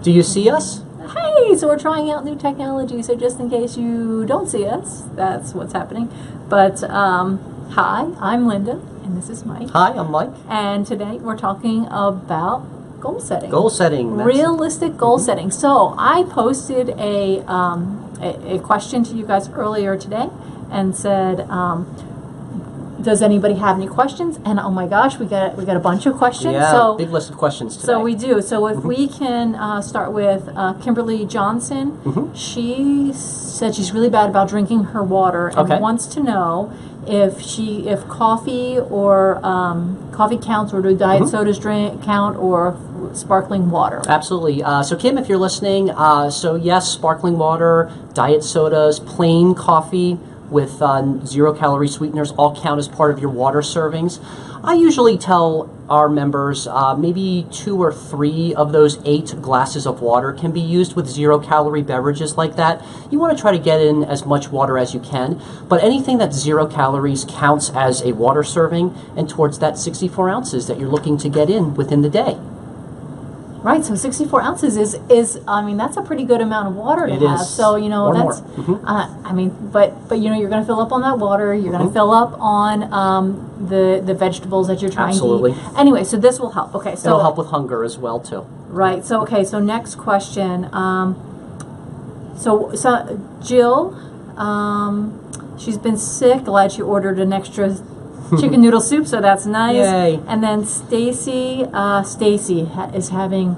Do you see us? Hey, so we're trying out new technology, so just in case you don't see us, that's what's happening. But hi, I'm Linda, and this is Mike. Hi, I'm Mike. And today we're talking about goal setting. Goal setting. Realistic goal setting. So I posted a question to you guys earlier today and said, does anybody have any questions? And oh my gosh, we got a bunch of questions. Yeah, so, big list of questions today. So we do. So if we can start with Kimberly Johnson. She said she's really bad about drinking her water and wants to know if coffee or coffee counts, or do diet sodas count, or sparkling water. Absolutely. So Kim, if you're listening, so yes, sparkling water, diet sodas, plain coffee with 0-calorie sweeteners all count as part of your water servings. I usually tell our members maybe 2 or 3 of those 8 glasses of water can be used with 0-calorie beverages like that. You want to try to get in as much water as you can, but anything that's 0 calories counts as a water serving and towards that 64 ounces that you're looking to get in within the day. Right, so 64 ounces is I mean, that's a pretty good amount of water to have. So, you know, that's, I mean, but you know, you're going to fill up on that water. You're going to fill up on the vegetables that you're trying to eat. Anyway, so this will help. Okay, so it'll help with hunger as well, too. Right, so, okay, so next question. So Jill, she's been sick. Glad she ordered an extra chicken noodle soup, so that's nice. Yay. And then Stacy is having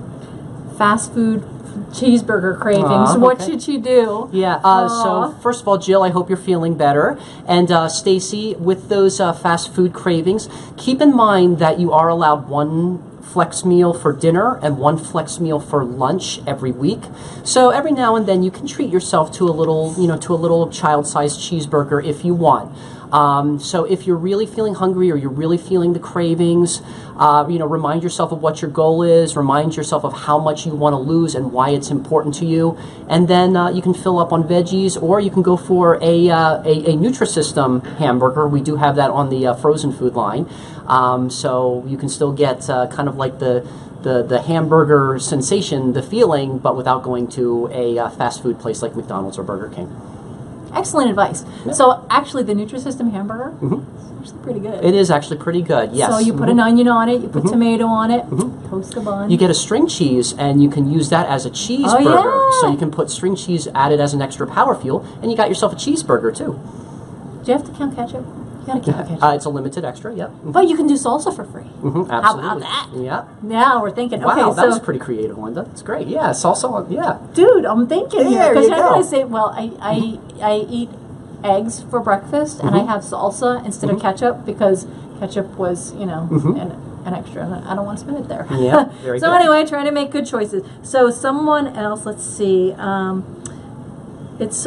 fast food cheeseburger cravings. What should she do? Yeah, so first of all, Jill, I hope you're feeling better. And Stacy, with those fast food cravings, keep in mind that you are allowed 1 flex meal for dinner and 1 flex meal for lunch every week. So every now and then you can treat yourself to a little, to a little child-sized cheeseburger if you want. So if you're really feeling hungry or you're really feeling the cravings, remind yourself of what your goal is, remind yourself of how much you want to lose and why it's important to you, and then you can fill up on veggies, or you can go for a Nutrisystem hamburger. We do have that on the frozen food line, so you can still get kind of like the hamburger sensation, the feeling, but without going to a fast food place like McDonald's or Burger King. Excellent advice. Yeah. So actually, the Nutrisystem hamburger is actually pretty good. It is actually pretty good, yes. So you put an onion on it, you put tomato on it, toast a bun. You get a string cheese, and you can use that as a cheeseburger. So you can put string cheese added as an extra power fuel, and you got yourself a cheeseburger, too. Do you have to count ketchup? You got to count ketchup. It's a limited extra, yep. But you can do salsa for free. Absolutely. How about that? Yeah. Now we're thinking, wow, okay, that was pretty creative, Linda. That's great. Yeah, salsa, yeah. Dude, I'm thinking here. Because I'm going to say, well, I eat eggs for breakfast, and I have salsa instead of ketchup, because ketchup was, an extra, and I don't want to spend it there. Yeah, very so good. anyway, trying to make good choices. So someone else, let's see, it's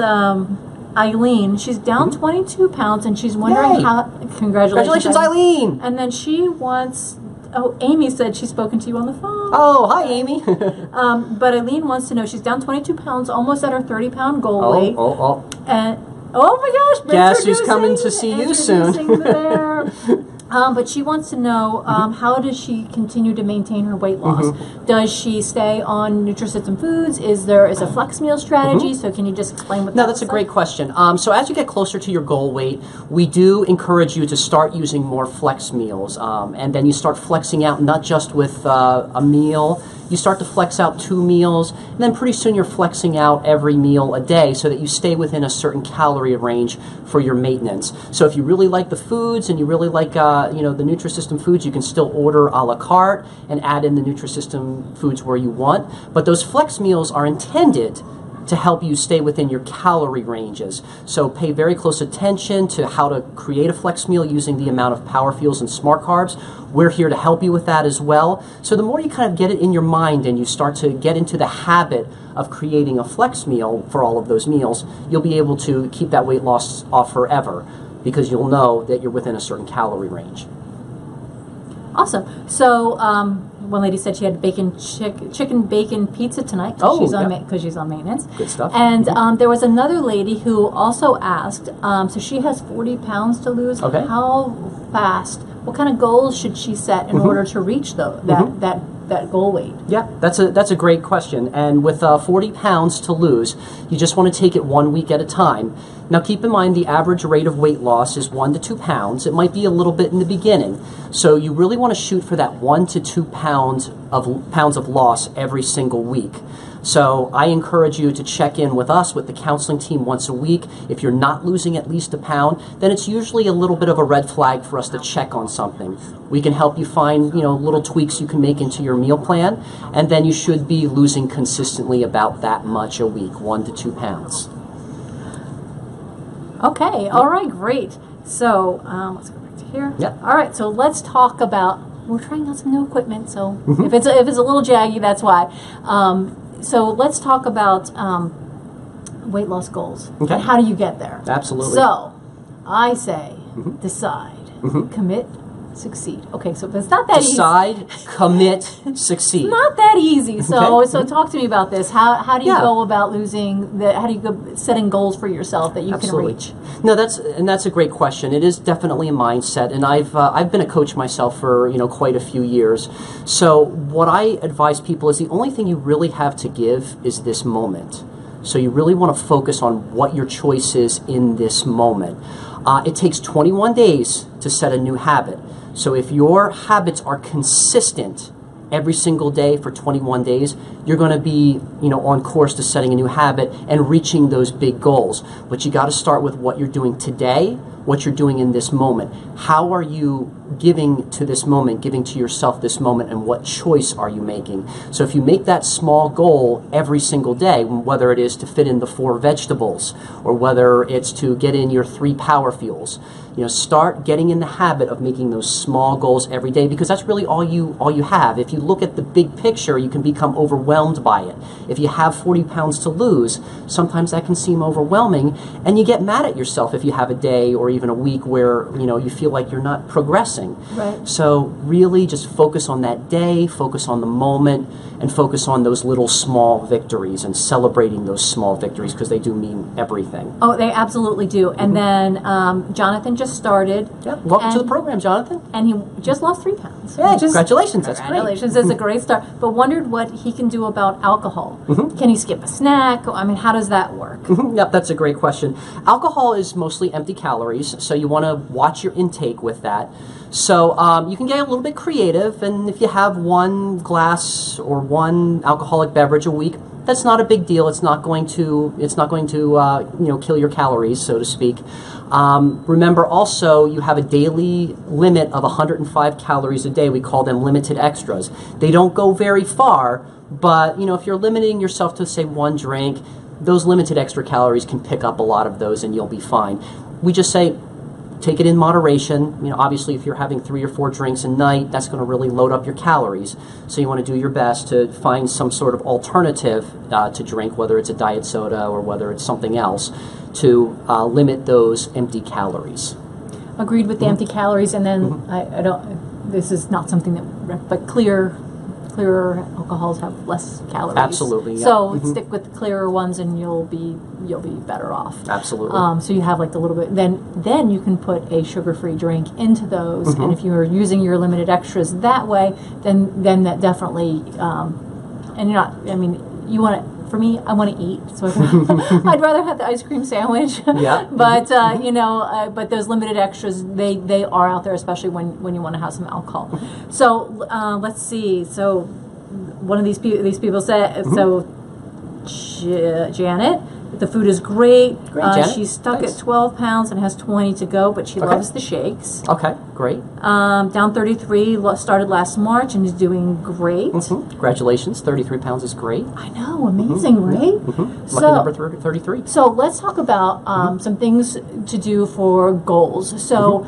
Eileen. She's down 22 pounds, and she's wondering how. Congratulations, Eileen. And then she wants. Oh, Amy said she's spoken to you on the phone. Oh, hi, Amy. But Eileen wants to know, she's down 22 pounds, almost at her 30-pound goal weight. And oh my gosh! Guess who's coming to see you soon? But she wants to know, how does she continue to maintain her weight loss? Does she stay on Nutrisystem foods? Is there a flex meal strategy? So can you just explain what that is? No, that's a great question. So as you get closer to your goal weight, we do encourage you to start using more flex meals. And then you start flexing out not just with a meal. You start to flex out 2 meals, and then pretty soon you're flexing out every meal a day so that you stay within a certain calorie range for your maintenance. So if you really like the foods and you really like the Nutrisystem foods, you can still order a la carte and add in the Nutrisystem foods where you want. But those flex meals are intended to help you stay within your calorie ranges. So pay very close attention to how to create a flex meal using the amount of power fuels and smart carbs. We're here to help you with that as well. So the more you kind of get it in your mind and you start to get into the habit of creating a flex meal for all of those meals, you'll be able to keep that weight loss off forever, because you'll know that you're within a certain calorie range. Awesome. So one lady said she had chicken bacon pizza tonight because she's on maintenance. Good stuff. And there was another lady who also asked. So she has 40 pounds to lose. Okay. How fast? What kind of goals should she set in order to reach that that goal weight? Yeah, that's a great question. And with 40 pounds to lose, you just want to take it 1 week at a time. Now keep in mind the average rate of weight loss is 1 to 2 pounds. It might be a little bit in the beginning. So you really want to shoot for that 1 to 2 pounds of loss every single week. So I encourage you to check in with us, with the counseling team, once a week. If you're not losing at least a pound, then it's usually a little bit of a red flag for us to check on something. We can help you find, little tweaks you can make into your meal plan, and then you should be losing consistently about that much a week, 1 to 2 pounds. Okay, all right, great. So let's go back to here. Yeah. All right, so let's talk about, we're trying out some new equipment, so if it's a little jaggy, that's why. So let's talk about weight loss goals. Okay. And how do you get there? Absolutely. So I say decide, commit, succeed. Okay, so it's not that easy. Decide, commit, succeed. It's not that easy. So Okay. so talk to me about this. How do you Yeah. go about how do you go setting goals for yourself that you Absolutely. can reach? No, that's a great question. It is definitely a mindset, and I've been a coach myself for quite a few years. So what I advise people is the only thing you really have to give is this moment. So you really want to focus on what your choice is in this moment. It takes 21 days to set a new habit. So if your habits are consistent every single day for 21 days, you're going to be, on course to setting a new habit and reaching those big goals. But you got to start with what you're doing today, what you're doing in this moment. How are you giving to this moment, giving to yourself this moment, and what choice are you making? So if you make that small goal every single day, whether it is to fit in the 4 vegetables or whether it's to get in your 3 power fuels, start getting in the habit of making those small goals every day, because that's really all you have. If you look at the big picture, you can become overwhelmed by it. If you have 40 pounds to lose, sometimes that can seem overwhelming, and you get mad at yourself if you have a day or even a week where you feel like you're not progressing. Right. So really just focus on that day, focus on the moment, and focus on those little small victories and celebrating those small victories, because they do mean everything. Oh, they absolutely do. And then Jonathan just started. Yeah. Welcome to the program, Jonathan. And he just lost 3 pounds. Yeah, which is- congratulations. That's great. Congratulations. That's a great start. But wondered what he can do about alcohol. Can he skip a snack? I mean, how does that work? Yep, that's a great question. Alcohol is mostly empty calories, so you want to watch your intake with that. So you can get a little bit creative, and if you have 1 glass or 1 alcoholic beverage a week, that's not a big deal. It's not going to kill your calories, so to speak. Remember also, you have a daily limit of 105 calories a day. We call them limited extras. They don't go very far, but if you're limiting yourself to, say, 1 drink, those limited extra calories can pick up a lot of those, and you'll be fine. We just say, take it in moderation. Obviously, if you're having 3 or 4 drinks a night, that's going to really load up your calories. So you want to do your best to find some sort of alternative to drink, whether it's a diet soda or whether it's something else, to limit those empty calories. Agreed with the empty calories. And then I don't. This is not something that, but clearer alcohols have less calories. Absolutely. Yeah. So stick with the clearer ones, and you'll be better off. Absolutely. So you have like the little bit. Then you can put a sugar-free drink into those, and if you're using your limited extras that way, then that definitely. And you're not. I mean, you want to. For me, I want to eat, so I'd rather have the ice cream sandwich. Yeah. But but those limited extras, they are out there, especially when you want to have some alcohol. So let's see. So one of these people said so. Janet, the food is great. Janet. She's stuck Thanks. at 12 pounds and has 20 to go, but she Okay. loves the shakes. Okay, great. Down 33, started last March and is doing great. Congratulations, 33 pounds is great. I know, amazing, right? Lucky number 33. So let's talk about some things to do for goals. So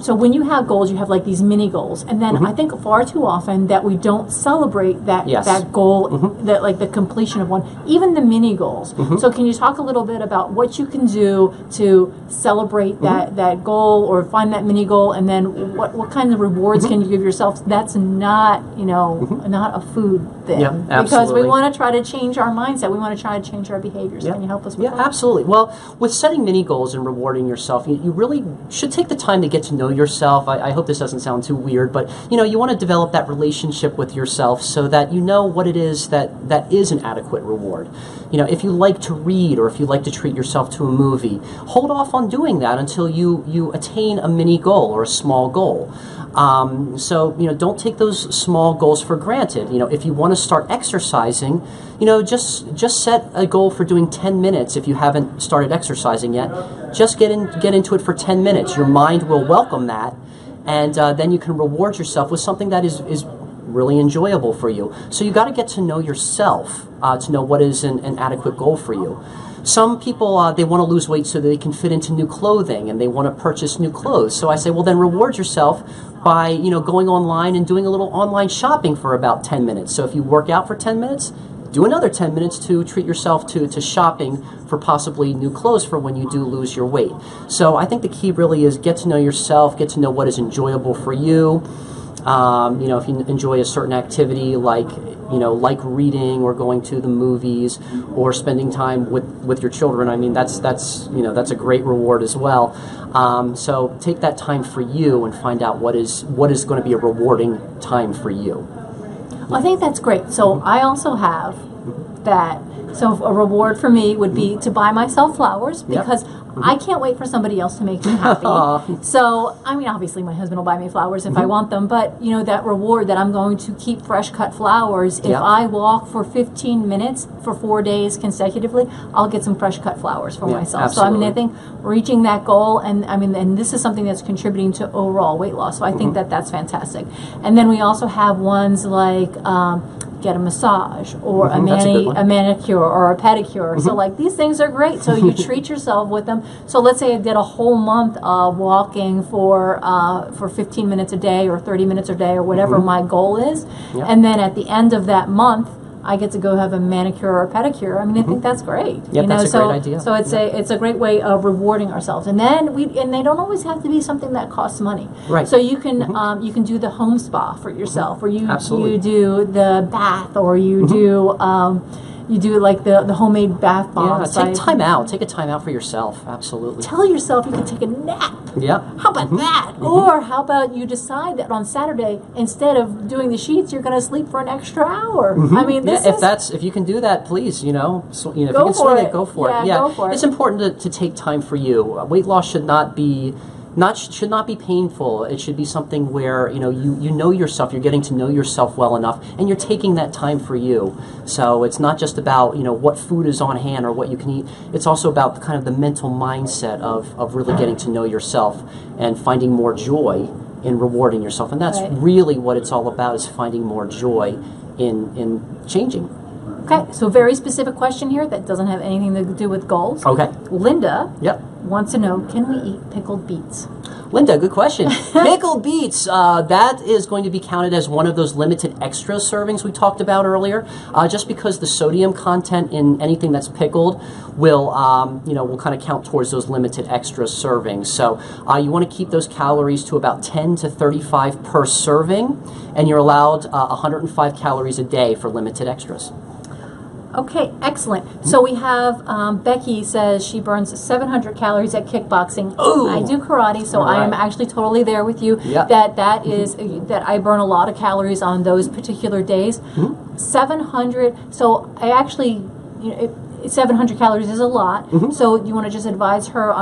so when you have goals, you have like these mini goals, and then I think far too often that we don't celebrate that Yes. that goal, that like the completion of one, even the mini goals. So can you talk a little bit about what you can do to celebrate that goal, or find that mini goal, and then what kind of rewards can you give yourself? That's not not a food thin. Yeah, because absolutely. we want to try to change our mindset. We want to try to change our behaviors. Yeah. Can you help us with Yeah, that? absolutely. Well, with setting mini goals and rewarding yourself, you really should take the time to get to know yourself. I hope this doesn't sound too weird, but you want to develop that relationship with yourself so that you know what it is that is an adequate reward. If you like to read or if you like to treat yourself to a movie, hold off on doing that until you attain a mini goal or a small goal. So don't take those small goals for granted. If you want to start exercising, just set a goal for doing 10 minutes. If you haven't started exercising yet, just get into it for 10 minutes. Your mind will welcome that, and then you can reward yourself with something that is really enjoyable for you. So you got to get to know yourself to know what is an adequate goal for you. Some people, they want to lose weight so that they can fit into new clothing and they want to purchase new clothes. So I say, well, then reward yourself by, going online and doing a little online shopping for about 10 minutes. So if you work out for 10 minutes, do another 10 minutes to treat yourself to shopping for possibly new clothes for when you do lose your weight. So I think the key really is get to know yourself, get to know what is enjoyable for you. If you enjoy a certain activity like reading or going to the movies or spending time with your children, I mean that's a great reward as well. So take that time for you and find out what is going to be a rewarding time for you. I think that's great. So I also have that. So a reward for me would be to buy myself flowers because I can't wait for somebody else to make me happy. So, obviously my husband will buy me flowers if I want them, but that reward that I'm going to keep fresh cut flowers, if I walk for 15 minutes for 4 days consecutively, I'll get some fresh cut flowers for myself. Absolutely. So, I think reaching that goal, and this is something that's contributing to overall weight loss. So I think that's fantastic. And then we also have ones like, get a massage or a manicure or a pedicure. So these things are great. So you treat yourself with them. So let's say I did a whole month of walking for 15 minutes a day or 30 minutes a day or whatever my goal is. And then at the end of that month, I get to go have a manicure or a pedicure. I think that's great. Yeah, that's a great idea. So it's a great way of rewarding ourselves. And then they don't always have to be something that costs money. Right. So you can do the home spa for yourself, or you do the bath, or you do like the homemade bath bombs. Yeah, take time out. Take a time out for yourself. Absolutely. Tell yourself you can take a nap. Yeah. How about that? Or how about you decide that on Saturday, instead of doing the sheets, you're going to sleep for an extra hour? If you can do that, please, if you can swing it, go for it. Go for it. It's important to take time for you. Weight loss should not be painful. It should be something where you know yourself. You're getting to know yourself well enough, and you're taking that time for you. So it's not just about what food is on hand or what you can eat. It's also about kind of the mental mindset of really getting to know yourself and finding more joy in rewarding yourself. And that's really what it's all about: is finding more joy in changing. Okay, so very specific question here that doesn't have anything to do with goals. Okay. Linda wants to know, can we eat pickled beets? Linda, good question. Pickled beets, that is going to be counted as one of those limited extra servings we talked about earlier. Just because the sodium content in anything that's pickled will kind of count towards those limited extra servings. So you want to keep those calories to about 10 to 35 per serving, and you're allowed 105 calories a day for limited extras. Okay, excellent. So we have Becky says she burns 700 calories at kickboxing. Ooh. I do karate, so I am actually totally there with you. That I burn a lot of calories on those particular days. 700. So I actually 700 calories is a lot. So you want to just advise her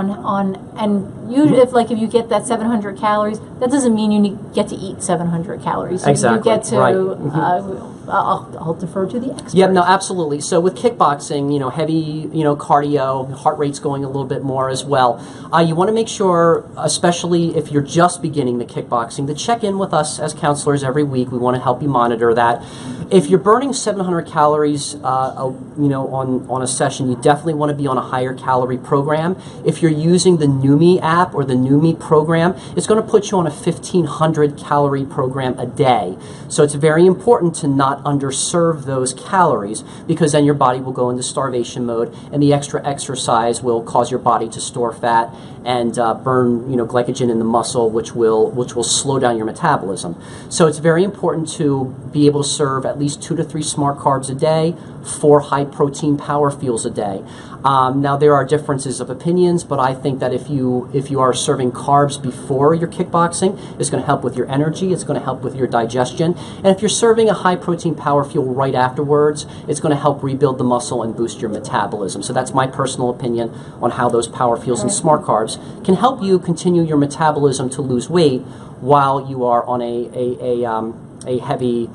if you get that 700 calories, that doesn't mean you get to eat 700 calories. Exactly. You get to I'll defer to the experts. Yeah, no, absolutely. So with kickboxing, heavy, cardio, heart rate's going a little bit more as well. You want to make sure, especially if you're just beginning the kickboxing, to check in with us as counselors every week. We want to help you monitor that. If you're burning 700 calories, on a session, you definitely want to be on a higher calorie program. If you're using the Numi app or the Numi program, it's going to put you on a 1,500 calorie program a day. So it's very important to not not underserve those calories, because then your body will go into starvation mode, and the extra exercise will cause your body to store fat and burn, glycogen in the muscle, which will slow down your metabolism. So it's very important to be able to serve at least 2 to 3 smart carbs a day, 4 high protein power fuels a day. Now there are differences of opinions, but I think that if you are serving carbs before your kickboxing, it's going to help with your energy, it's going to help with your digestion, and if you're serving a high protein power fuel right afterwards, it's going to help rebuild the muscle and boost your metabolism. So that's my personal opinion on how those power fuels and smart carbs can help you continue your metabolism to lose weight while you are on a heavy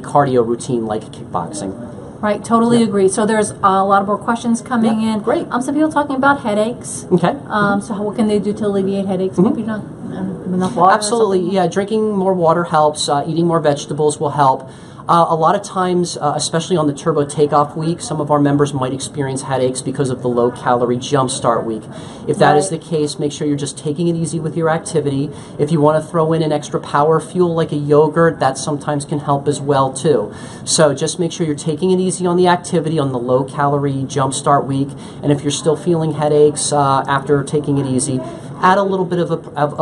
cardio routine like kickboxing. Right, totally agree. So there's a lot of more questions coming in. Great. Some people talking about headaches. Okay. So what can they do to alleviate headaches? Maybe not enough water. Absolutely, yeah. Drinking more water helps. Eating more vegetables will help. A lot of times, especially on the turbo takeoff week, some of our members might experience headaches because of the low-calorie jumpstart week. If that is the case, make sure you're just taking it easy with your activity. If you want to throw in an extra power fuel like a yogurt, that sometimes can help as well too. So just make sure you're taking it easy on the activity on the low-calorie jumpstart week. And if you're still feeling headaches after taking it easy, add a little bit of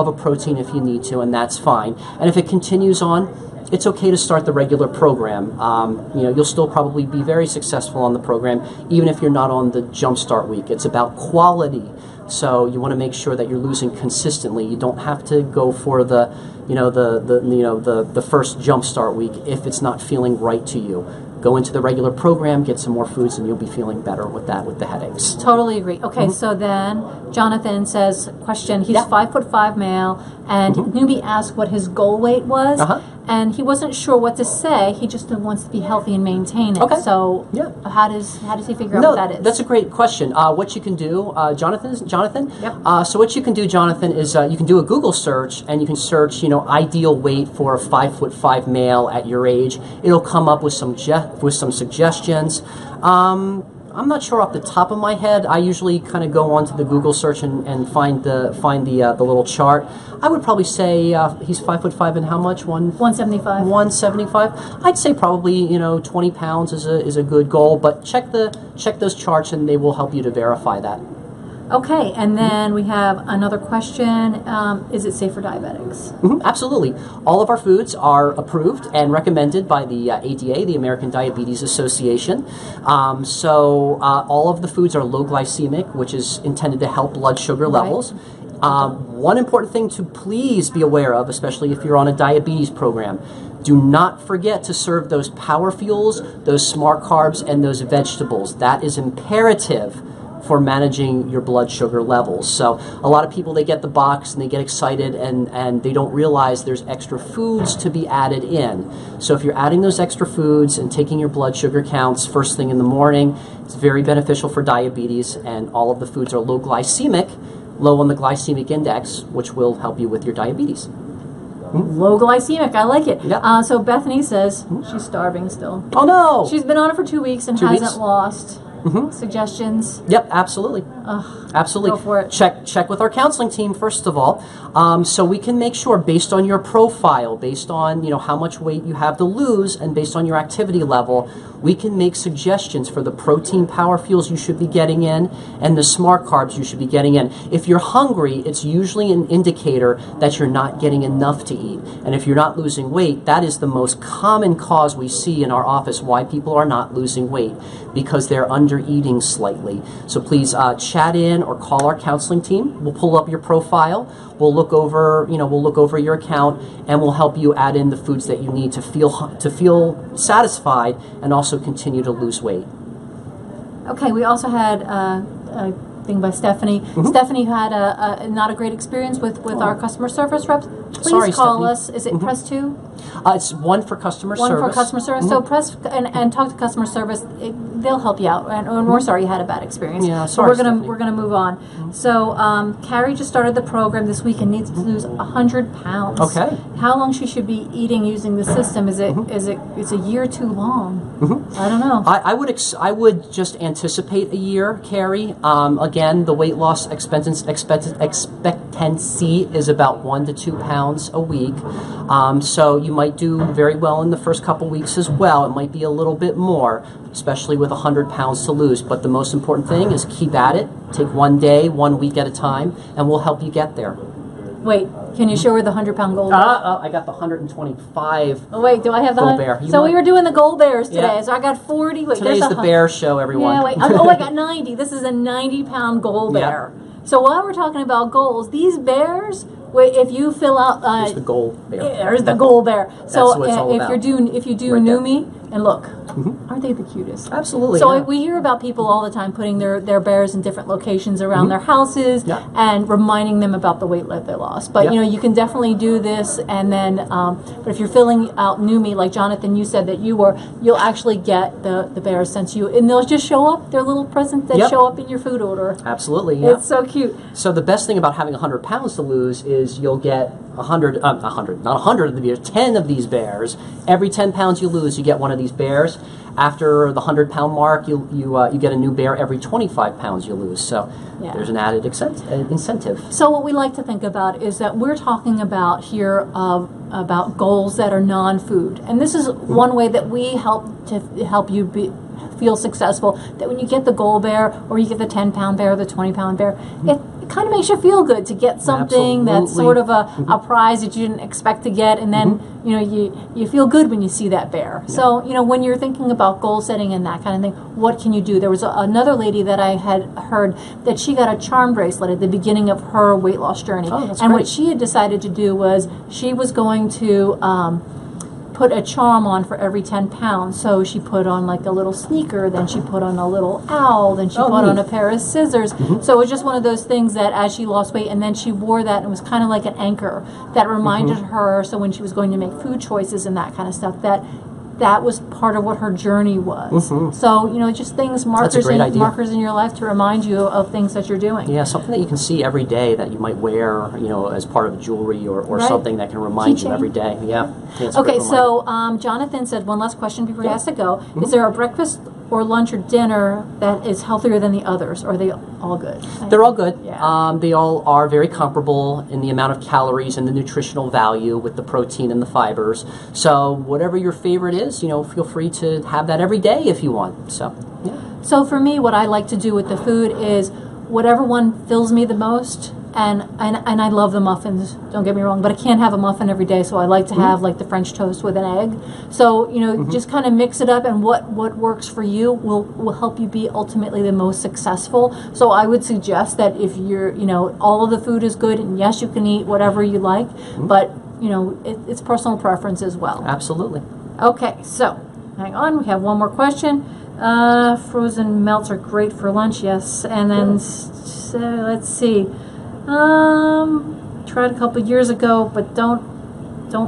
a protein if you need to, and that's fine. And if it continues on, it's okay to start the regular program. You'll still probably be very successful on the program, even if you're not on the jumpstart week. It's about quality, so you want to make sure that you're losing consistently. You don't have to go for the first jumpstart week if it's not feeling right to you. Go into the regular program, get some more foods, and you'll be feeling better with the headaches. Totally agree. Okay, so then Jonathan says, question, he's 5'5" male, and newbie asked what his goal weight was, and he wasn't sure what to say. He just wants to be healthy and maintain it. Okay. So how does he figure out what that is? That's a great question. What you can do, Jonathan? Yep. So what you can do, Jonathan, is you can do a Google search, and you can search, ideal weight for a 5'5" male at your age. It'll come up with some suggestions. I'm not sure off the top of my head. I usually kind of go onto the Google search and find the little chart. I would probably say he's 5'5" and how much? 175. 175. I'd say probably 20 pounds is a good goal. But check those charts and they will help you to verify that. Okay, and then we have another question. Is it safe for diabetics? Absolutely. All of our foods are approved and recommended by the ADA, the American Diabetes Association. So all of the foods are low glycemic, which is intended to help blood sugar levels. One important thing to please be aware of, especially if you're on a diabetes program, do not forget to serve those power fuels, those smart carbs, and those vegetables. That is imperative for managing your blood sugar levels. So a lot of people, they get the box and they get excited and they don't realize there's extra foods to be added in. So if you're adding those extra foods and taking your blood sugar counts first thing in the morning, it's very beneficial for diabetes, and all of the foods are low on the glycemic index, which will help you with your diabetes. Low glycemic, I like it. Yep. So Bethany says she's starving still. Oh no! She's been on it for 2 weeks and hasn't lost. Suggestions? Yep, absolutely. Absolutely. Go for it. Check with our counseling team first of all, so we can make sure, based on your profile, based on how much weight you have to lose, and based on your activity level, we can make suggestions for the protein power fuels you should be getting in and the smart carbs you should be getting in. If you're hungry, it's usually an indicator that you're not getting enough to eat. And if you're not losing weight, that is the most common cause we see in our office why people are not losing weight, because they're under eating slightly. So please chat in or call our counseling team. We'll pull up your profile. We'll look over, your account, and we'll help you add in the foods that you need to feel satisfied and also continue to lose weight. Okay, we also had a thing by Stephanie. Stephanie had not a great experience with our customer service reps. Please call us. Is it press 2? It's 1 for customer service. 1 for customer service. So press and talk to customer service. they'll help you out. And we're sorry you had a bad experience. Yeah, so sorry, we're gonna move on. So Carrie just started the program this week and needs to lose 100 pounds. Okay. How long she should be eating using the system? Is it's a year too long? I don't know. I would just anticipate a year, Carrie. Again, the weight loss expectancy is about 1 to 2 pounds a week. So you might do very well in the first couple weeks as well. It might be a little bit more, especially with 100 pounds to lose. But the most important thing is keep at it. Take 1 day, 1 week at a time, and we'll help you get there. Wait, can you show her the 100-pound gold bear? I got the 125. Oh wait, do I have the gold bear? So we were doing the gold bears today. Yeah. So I got 40. Wait, today's the bear show, everyone. Yeah, wait. Oh, I got 90. This is a 90-pound gold bear. So while we're talking about goals, these bears. Wait, if you fill out, there's the gold bear. There's the gold bear. So what it's all about. if you do Right Numi, and look, aren't they the cutest? Absolutely. So yeah. we hear about people all the time putting their bears in different locations around their houses and reminding them about the weight that they lost. But you know, you can definitely do this, and then but if you're filling out Numi, like Jonathan, you said that you'll actually get the bears sent to you, and they'll just show up. They're little presents that show up in your food order. Absolutely. Yeah. It's so cute. So the best thing about having 100 pounds to lose is you'll get 100 of the bears, 10 of these bears. Every 10 pounds you lose, you get one of these bears. After the 100-pound mark, you get a new bear every 25 pounds you lose. So there's an added incentive. So what we like to think about is that we're talking about here about goals that are non-food, and this is one way that we help you feel successful. That when you get the gold bear, or you get the 10-pound bear, or the 20-pound bear, it kind of makes you feel good to get something that's sort of a prize that you didn't expect to get, and then you know you feel good when you see that bear. So you know, when you're thinking about goal setting and that kind of thing, what can you do? There was another lady that I had heard that she got a charm bracelet at the beginning of her weight loss journey, and great. what she had decided to do was she was going to put a charm on for every 10 pounds. So she put on like a little sneaker, then she put on a little owl, then she put on a pair of scissors. So it was just one of those things that as she lost weight, and then she wore that, and it was kind of like an anchor that reminded her, so when she was going to make food choices and that kind of stuff, that was part of what her journey was. So, you know, just things, markers in your life to remind you of things that you're doing. Yeah, something that you can see every day that you might wear, you know, as part of jewelry or something that can remind you every day. Yeah. Okay, so Jonathan said one last question before he has to go. Is there a breakfast or lunch or dinner that is healthier than the others? Or are they all good? They're all good. Yeah. They all are very comparable in the amount of calories and the nutritional value with the protein and the fibers. So whatever your favorite is, you know, feel free to have that every day if you want. So, yeah. So for me, what I like to do with the food is whatever one fills me the most. And I love the muffins, don't get me wrong, but I can't have a muffin every day, so I like to have like the French toast with an egg. So, you know, just kind of mix it up, and what works for you will help you be ultimately the most successful. So I would suggest that if you're, you know, all of the food is good, and yes, you can eat whatever you like, but, you know, it's personal preference as well. Absolutely. Okay, so hang on, we have one more question. Frozen melts are great for lunch, yes. And then, so, let's see. Tried a couple years ago, but don't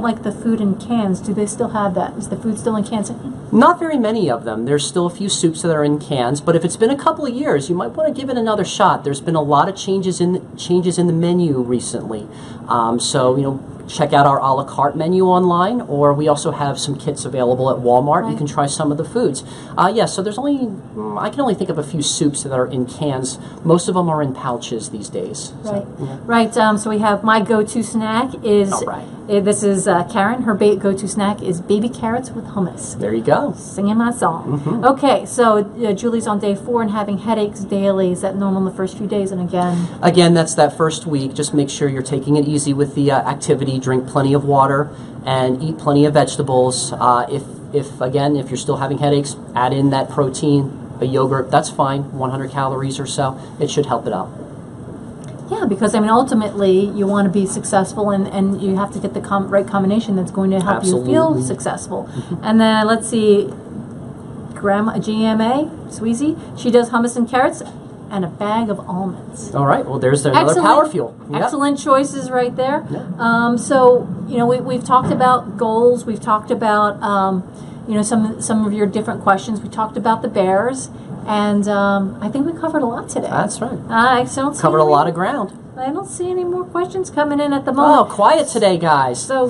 like the food in cans. Do they still have that? Is the food still in cans? Not very many of them. There's still a few soups that are in cans, but if it's been a couple of years, you might want to give it another shot. There's been a lot of changes in the menu recently. So, you know, check out our a la carte menu online, or we also have some kits available at Walmart. Right. You can try some of the foods. So there's I can only think of a few soups that are in cans. Most of them are in pouches these days. Right. So, yeah. Right. So we have my go-to snack is, this is Karen. Her go-to snack is baby carrots with hummus. There you go. Singing my song. Okay, so Julie's on day 4 and having headaches daily. Is that normal in the first few days? And again, that's that first week. Just make sure you're taking it easy with the activity. Drink plenty of water and eat plenty of vegetables. If you're still having headaches, add in that protein, a yogurt. That's fine. 100 calories or so. It should help it out. Yeah, because I mean, ultimately, you want to be successful, and you have to get the right combination that's going to help you feel successful. And then let's see, Grandma GMA Sweezy, she does hummus and carrots and a bag of almonds. All right. Well, there's another power fuel. Yep. Excellent choices right there. Yep. So you know, we've talked about goals. We've talked about you know, some of your different questions. We talked about the bears, and I think we covered a lot today. That's right. I don't see Covered a lot of ground. I don't see any more questions coming in at the moment. Oh, quiet today, guys. So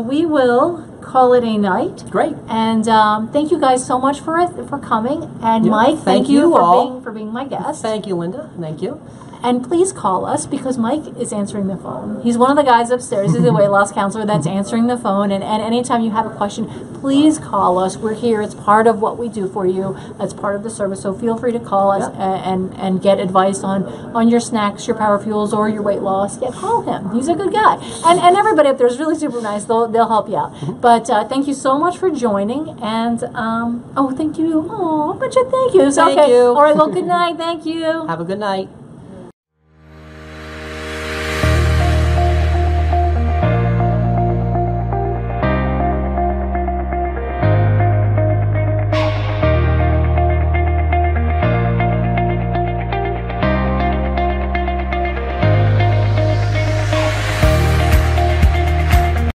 we will call it a night. Great. And thank you guys so much for coming. And Yeah, Mike, thank you all. for being my guest. Thank you, Linda. Thank you. And please call us because Mike is answering the phone. He's one of the guys upstairs. He's a weight loss counselor that's answering the phone. And anytime you have a question, please call us. We're here. It's part of what we do for you. It's part of the service. So feel free to call us and get advice on your snacks, your power fuels, or your weight loss. Yeah, call him. He's a good guy. And everybody up there is really super nice. They'll help you out. But thank you so much for joining. And thank you. Oh, a bunch of thank yous. Thank you. All right. Well, good night. Thank you. Have a good night.